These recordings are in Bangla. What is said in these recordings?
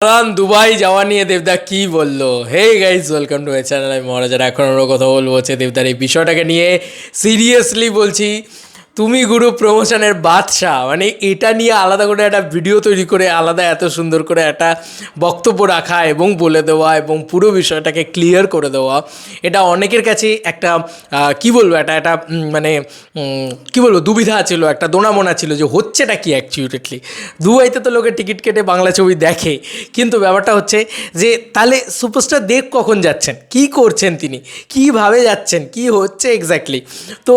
কারণ দুবাই যাওয়া নিয়ে দেবদা কি বললো। Hey guys, welcome to my channel. আমি মহারাজার। এখন আমরা কথা বলবো হচ্ছে দেবদার এই বিষয়টাকে নিয়ে। সিরিয়াসলি বলছি, তুমি গুরু প্রমোশনের বাদশা, মানে এটা নিয়ে আলাদা করে একটা ভিডিও তৈরি করে আলাদা এত সুন্দর করে একটা বক্তব্য রাখা এবং বলে দেওয়া এবং পুরো বিষয়টাকে ক্লিয়ার করে দেওয়া, এটা অনেকের কাছে একটা কি বলবো, একটা মানে কি বলবো, দুবিধা ছিল, একটা দোনামোনা ছিল যে হচ্ছেটা কি অ্যাকচুয়ালি। দুবাইতে তো লোকে টিকিট কেটে বাংলা ছবি দেখে, কিন্তু ব্যাপারটা হচ্ছে যে তাহলে সুপারস্টার দেব কখন যাচ্ছেন, কি করছেন তিনি, কীভাবে যাচ্ছেন, কি হচ্ছে এক্স্যাক্টলি। তো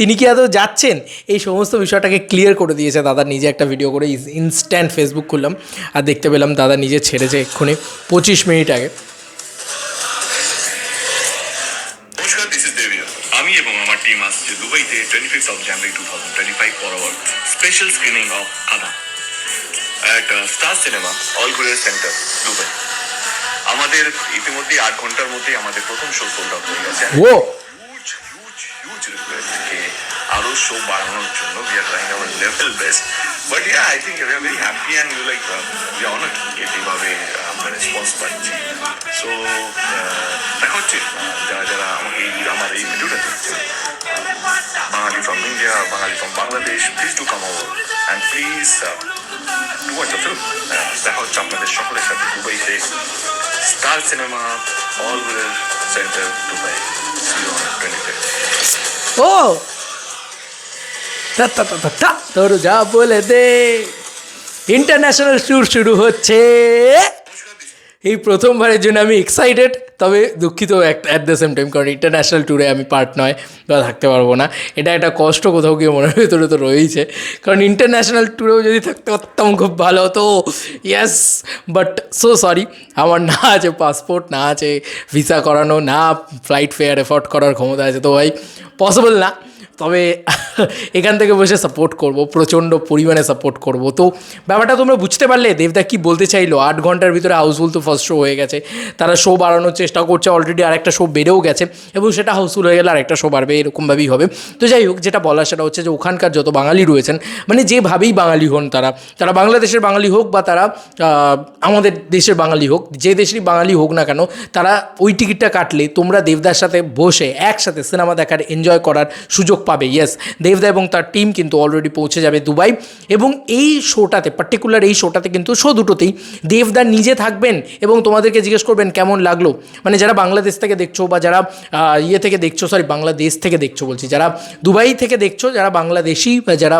তিনি কি আদৌ যাচ্ছেন, এই সমস্ত বিষয়টাকে ক্লিয়ার করে দিয়েছে দাদা নিজে একটা ভিডিও করে। ইনস্ট্যান্ট ফেসবুক খুললাম আর দেখতে পেলাম দাদা নিজে ছেড়েছে এক্ষুনি 25 মিনিট আগে। নমস্কার, দিস ইজ দেবিয়া। আমি এবং আমার টিম আসছে দুবাইতে 25 of January 2025 for our special screening of Ada at Star Cinema Al Ghurair Centre Dubai. আমাদের ইতিমধ্যে 8 ঘন্টার মধ্যে আমাদের প্রথম শো সোল্ড আউট হয়ে গেছে। ও huge request যে আরো শো বাড়ানোর জন্য we are trying our level best, but yeah, I think we are very happy and we like we are honored এইভাবে আমরা রেসপন্স পাচ্ছি। সো দেখা হচ্ছে যারা যারা আমাকে আমার এই ভিডিওটা দেখছে, Bangali from India, Bangali from Bangladesh, please do come over and please do watch the film. দেখা হচ্ছে আপনাদের সকলের সাথে দুবাইতে, Star Cinema Al Ghurair Centre Dubai. See you on 25th. ও তা তা তা তা তা, তোর যা বলে দে, ইন্টারন্যাশনাল ট্যুর শুরু হচ্ছে। এই প্রথমবারের জন্য আমি এক্সাইটেড, তবে দুঃখিত অ্যাট দ্য সেম টাইম, কারণ ইন্টারন্যাশনাল ট্যুরে আমি পার্ট নয় বা থাকতে পারবো না। এটা একটা কষ্ট কোথাও গিয়ে মনের ভেতরে তো রয়েছে, কারণ ইন্টারন্যাশনাল ট্যুরেও যদি থাকতে পারতাম খুব ভালো হতো। ইয়েস, বাট সো সরি, আমার না আছে পাসপোর্ট, না আছে ভিসা করানো, না ফ্লাইট ফেয়ার এফোর্ড করার ক্ষমতা আছে, তো ভাই পসিবল না। তবে এখান থেকে বসে সাপোর্ট করব, প্রচণ্ড পরিমাণে সাপোর্ট করব। তো ব্যাপারটা তোমরা বুঝতে পারলে দেবদা কী বলতে চাইলো। 8 ঘন্টার ভিতরে হাউসফুল তো ফার্স্ট শো হয়ে গেছে, তারা শো বাড়ানোর চেষ্টা করছে, অলরেডি আরেকটা শো বেড়েও গেছে এবং সেটা হাউসফুল হয়ে গেলে আরেকটা শো বাড়বে, এরকমভাবেই হবে। তো যাই হোক, যেটা বলার সেটা হচ্ছে যে ওখানকার যত বাঙালি রয়েছেন, মানে যেভাবেই বাঙালি হন তারা, তারা বাংলাদেশের বাঙালি হোক বা তারা আমাদের দেশের বাঙালি হোক, যে দেশেরই বাঙালি হোক না কেন, তারা ওই টিকিটটা কাটলে তোমরা দেবদার সাথে বসে একসাথে সিনেমা দেখার, এনজয় করার সুযোগ পাবে। ইয়েস, দেবদা এবং তার টিম কিন্তু অলরেডি পৌঁছে যাবে দুবাই, এবং এই শোটাতে, পার্টিকুলার এই শোটাতে কিন্তু শো দুটোতেই দেবদা নিজে থাকবেন এবং তোমাদেরকে জিজ্ঞেস করবেন কেমন লাগলো। মানে যারা বাংলাদেশ থেকে দেখছো বা যারা থেকে দেখছো, সরি বাংলাদেশ থেকে দেখছো বলছি, যারা দুবাই থেকে দেখছো, যারা বাংলাদেশি বা যারা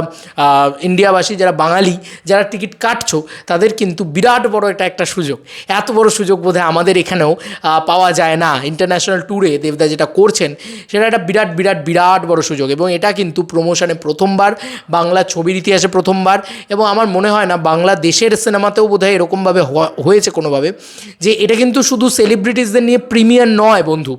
ইন্ডিয়াবাসী, যারা বাঙালি, যারা টিকিট কাটছো, তাদের কিন্তু বিরাট বড় এটা একটা সুযোগ। এত বড় সুযোগ বোধহয় আমাদের এখানেও পাওয়া যায় না। ইন্টারন্যাশনাল ট্যুরে দেবদা যেটা করছেন সেটা একটা বিরাট বিরাট বিরাট বড় সুযোগ, এবং এটা কিন্তু প্রমোশনে প্রথমবার, বাংলা ছবির ইতিহাসে প্রথমবার, এবং আমার মনে হয় না বাংলাদেশের সিনেমাতেও বোধহয় এরকমভাবে হয়েছে কোনোভাবে, যে এটা কিন্তু শুধু সেলিব্রিটিসদের নিয়ে প্রিমিয়ার নয় বন্ধু,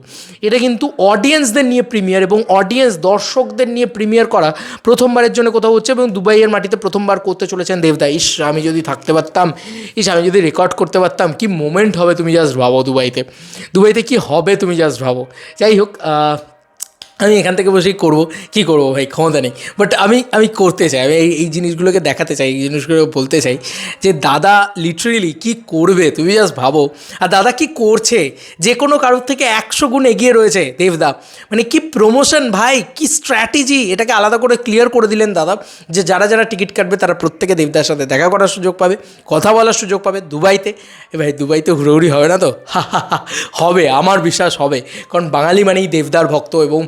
এটা কিন্তু অডিয়েন্সদের নিয়ে প্রিমিয়ার, এবং অডিয়েন্স দর্শকদের নিয়ে প্রিমিয়ার করা প্রথমবারের জন্য কোথাও হচ্ছে, এবং দুবাইয়ের মাটিতে প্রথমবার করতে চলেছেন দেবদা। ইস, আমি যদি থাকতে পারতাম, ইস আমি যদি রেকর্ড করতে পারতাম, কি মোমেন্ট হবে তুমি জাস্ট ভাবো। দুবাইতে কি হবে তুমি জাস্ট ভাবো। যাই হোক, আমি এখান থেকে বসেই করবো, কী করবো ভাই, ক্ষমতা নেই, বাট আমি করতে চাই, আমি এই জিনিসগুলোকে দেখাতে চাই, এই জিনিসগুলো বলতে চাই যে দাদা লিটারেলি কী করবে তুমি জাস্ট ভাবো। আর দাদা কি করছে, যে কোনো কারোর থেকে 100 গুণ এগিয়ে রয়েছে দেবদা। মানে কি প্রমোশন ভাই, কি স্ট্র্যাটেজি, এটাকে আলাদা করে ক্লিয়ার করে দিলেন দাদা, যে যারা যারা টিকিট কাটবে তারা প্রত্যেকে দেবদার সাথে দেখা করার সুযোগ পাবে, কথা বলার সুযোগ পাবে দুবাইতে। ভাই দুবাইতে হুড়োহুড়ি হবে না তো? হবে, আমার বিশ্বাস হবে, কারণ বাঙালি মানেই দেবদার ভক্ত, এবং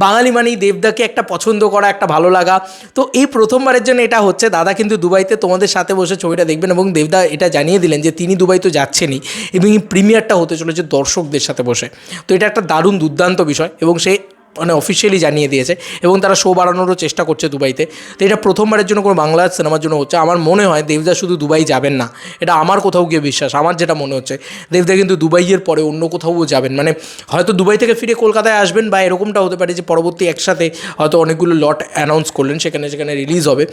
বাঙালি মানেই দেবদাকে একটা পছন্দ করা, একটা ভালো লাগা। তো এই প্রথমবারের জন্য এটা হচ্ছে, দাদা কিন্তু দুবাইতে তোমাদের সাথে বসে ছবিটা দেখবেন, এবং দেবদা এটা জানিয়ে দিলেন যে তিনি দুবাই তো যাচ্ছেনই, এবং এই প্রিমিয়ারটা হতে চলেছে দর্শকদের সাথে বসে। তো এটা একটা দারুণ দুর্দান্ত বিষয়, এবং সে মানে অফিসিয়ালি জানিয়ে দিয়েছে, এবং তারা শো বাড়ানোরও চেষ্টা করছে দুবাইতে। তো এটা প্রথমবারের জন্য কোনো বাংলা সিনেমার জন্য হচ্ছে। আমার মনে হয় দেবদা শুধু দুবাই যাবেন না, এটা আমার কোথাও গিয়ে বিশ্বাস, আমার যেটা মনে হচ্ছে, দেবদা কিন্তু দুবাইয়ের পরে অন্য কোথাও যাবেন। মানে হয়তো দুবাই থেকে ফিরে কলকাতায় আসবেন, বা এরকমটা হতে পারে যে পরবর্তী একসাথে হয়তো অনেকগুলো লট অ্যানাউন্স করলেন, সেখানে রিলিজ হবে,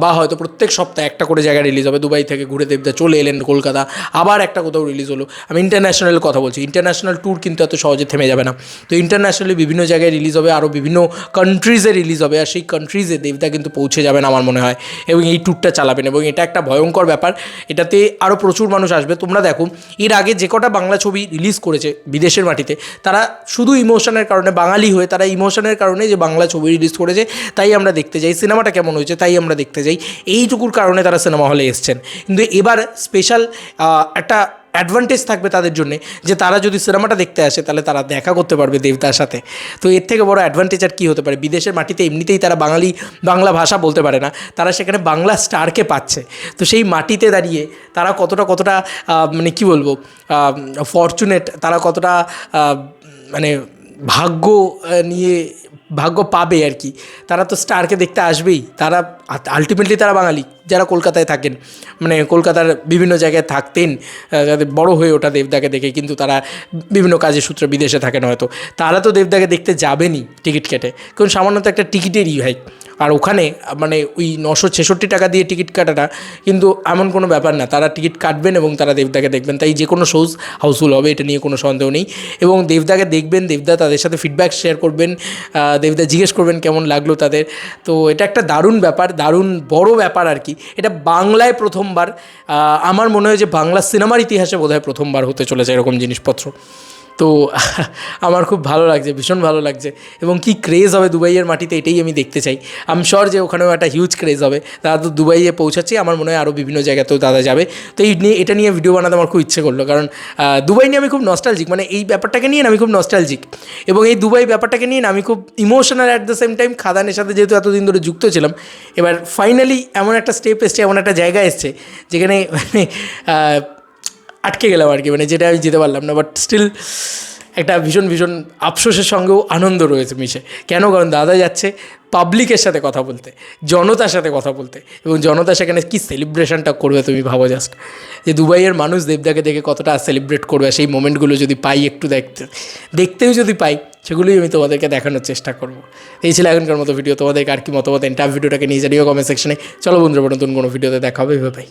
বা হয়তো প্রত্যেক সপ্তাহে একটা করে জায়গায় রিলিজ হবে। দুবাই থেকে ঘুরে দেবদা চলে এলেন কলকাতা, আবার একটা কোথাও রিলিজ হলো। আমি ইন্টারন্যাশনাল কথা বলছি, ইন্টারন্যাশনাল ট্যুর কিন্তু এত সহজে থেমে যাবে না। তো ইন্টারন্যাশনালি বিভিন্ন জায়গায় রিলিজ হবে, আরও বিভিন্ন কান্ট্রিজে রিলিজ হবে, আর সেই কান্ট্রিজে দেবদা কিন্তু পৌঁছে যাবেন আমার মনে হয়, এবং এই ট্যুরটা চালাবেন, এবং এটা একটা ভয়ঙ্কর ব্যাপার। এটাতে আরও প্রচুর মানুষ আসবে। তোমরা দেখো এর আগে যে কটা বাংলা ছবি রিলিজ করেছে বিদেশের মাটিতে, তারা শুধু ইমোশনের কারণে, বাঙালি হয়ে তারা ইমোশনের কারণে যে বাংলা ছবি রিলিজ করেছে তাই আমরা দেখতে যাই, সিনেমাটা কেমন হয়েছে তাই আমরা দেখতে যাই, এইটুকুর কারণে তারা সিনেমা হলে এসছেন। কিন্তু এবার স্পেশাল একটা অ্যাডভান্টেজ থাকবে তাদের জন্যে, যে তারা যদি সিনেমাটা দেখতে আসে তাহলে তারা দেখা করতে পারবে দেবদার সাথে। তো এর থেকে বড় অ্যাডভান্টেজ আর কী হতে পারে? বিদেশের মাটিতে এমনিতেই তারা বাংলা ভাষা বলতে পারে না, তারা সেখানে বাংলা স্টারকে পাচ্ছে। তো সেই মাটিতে দাঁড়িয়ে তারা কতটা মানে কী বলবো, ফরচুনেট, তারা কতটা মানে ভাগ্য নিয়ে ভাগ্য পাবে আর কি। তারা তো স্টারকে দেখতে আসবেই, তারা আলটিমেটলি তারা বাঙালি যারা কলকাতায় থাকেন, মানে কলকাতার বিভিন্ন জায়গায় থাকতেন, যাদের বড় হয়ে ওঠা দেবদাকে দেখে, কিন্তু তারা বিভিন্ন কাজের সূত্রে বিদেশে থাকেন হয়তো, তারা তো দেবদাকে দেখতে যাবেনই টিকিট কেটে, কারণ সামান্য তো একটা টিকিটেরই ভাই। আর ওখানে মানে ওই 966 টাকা দিয়ে টিকিট কাটাটা কিন্তু এমন কোনো ব্যাপার না, তারা টিকিট কাটবেন এবং তারা দেবদাকে দেখবেন। তাই যে কোনো শোজ হাউসফুল হবে, এটা নিয়ে কোনো সন্দেহ নেই। এবং দেবদাকে দেখবেন, দেবদা তাদের সাথে ফিডব্যাক শেয়ার করবেন, দেবদা জিজ্ঞেস করবেন কেমন লাগলো তাদের। তো এটা একটা দারুণ ব্যাপার, দারুণ বড় ব্যাপার আর কি। এটা বাংলায় প্রথমবার, আমার মনে হয় যে বাংলা সিনেমার ইতিহাসে বোধহয় প্রথমবার হতে চলেছে এরকম জিনিসপত্র। তো আমার খুব ভালো লাগছে, ভীষণ ভালো লাগছে। এবং কি ক্রেজ হবে দুবাইয়ের মাটিতে, এটাই আমি দেখতে চাই। আই এম শিওর যে ওখানেও একটা হিউজ ক্রেজ হবে। দাদা তো দুবাইয়ে পৌঁছাচ্ছে, আমার মনে হয় আরও বিভিন্ন জায়গাতেও দাদা যাবে। তো এটা নিয়ে ভিডিও বানাতে আমার খুব ইচ্ছে করলো, কারণ দুবাই নিয়ে আমি খুব নস্টালজিক, মানে এই ব্যাপারটাকে নিয়ে আমি খুব নস্টালজিক, এবং এই দুবাই ব্যাপারটাকে নিয়ে আমি খুব emotional at the same time. খাদানের সাথে যেহেতু এতদিন ধরে যুক্ত ছিলাম, এবার ফাইনালি এমন একটা স্টেপ এসছে, এমন একটা জায়গা এসছে যেখানে মানে আটকে গেলাম আর কি, মানে যেটা আমি যেতে পারলাম না। বাট স্টিল একটা ভীষণ আফসোসের সঙ্গেও আনন্দ রয়েছে মিশে। কেন? কারণ দাদা যাচ্ছে পাবলিকের সাথে কথা বলতে, জনতার সাথে কথা বলতে, এবং জনতা সেখানে কী সেলিব্রেশনটা করবে তুমি ভাবো জাস্ট, যে দুবাইয়ের মানুষ দেবদাকে দেখে কতটা সেলিব্রেট করবে। সেই মোমেন্টগুলো যদি পাই একটু দেখতেও যদি পাই, সেগুলোই আমি তোমাদেরকে দেখানোর চেষ্টা করবো। এই ছিল এখনকার মতো ভিডিও। তোমাদেরকে আর কি মতামত এন্টার ভিডিওটাকে নিয়ে জানিও কমেন্ট সেকশনে। চলো বন্ধুরা, নতুন কোনো ভিডিওতে দেখা হবে, ভাই।